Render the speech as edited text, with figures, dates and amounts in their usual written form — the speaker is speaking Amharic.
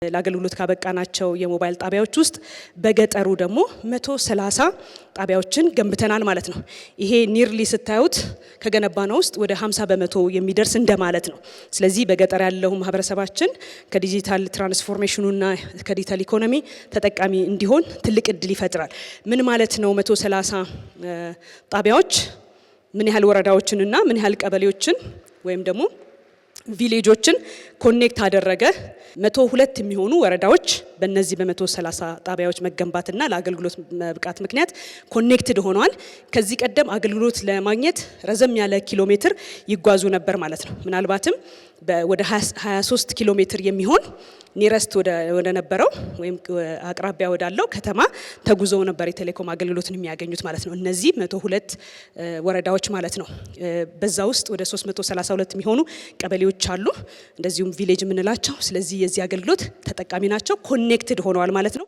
ለአገልግሎት ካበቃናቸው የሞባይል ጣቢያዎች ውስጥ በገጠሩ ደግሞ 130 ጣቢያዎችን ገንብተናል ማለት ነው። ይሄ ኒርሊ ስታዩት ከገነባነው ውስጥ ወደ 50% የሚደርስ እንደማለት ነው። ስለዚህ በገጠር ያለው ማህበረሰባችን ከዲጂታል ትራንስፎርሜሽኑና ከዲጂታል ኢኮኖሚ ተጠቃሚ እንዲሆን ትልቅ እድል ይፈጥራል። ምን ማለት ነው? 130 ጣቢያዎች ምን ያህል ወረዳዎችንና ምን ያህል ቀበሌዎችን ወይም ደግሞ ቪሌጆችን ኮኔክት አደረገ? 102 የሚሆኑ ወረዳዎች በእነዚህ በ130 ጣቢያዎች መገንባትና ለአገልግሎት መብቃት ምክንያት ኮኔክትድ ሆነዋል። ከዚህ ቀደም አገልግሎት ለማግኘት ረዘም ያለ ኪሎ ሜትር ይጓዙ ነበር ማለት ነው። ምናልባትም ወደ 23 ኪሎ ሜትር የሚሆን ኒረስት ወደ ነበረው ወይም አቅራቢያ ወዳለው ከተማ ተጉዘው ነበር የቴሌኮም አገልግሎትን የሚያገኙት ማለት ነው። እነዚህ 102 ወረዳዎች ማለት ነው። በዛ ውስጥ ወደ 332 የሚሆኑ ቀበሌዎች አሉ፣ እንደዚሁም ቪሌጅ የምንላቸው። ስለዚህ የዚህ አገልግሎት ተጠቃሚ ናቸው፣ ኮኔክትድ ሆነዋል ማለት ነው።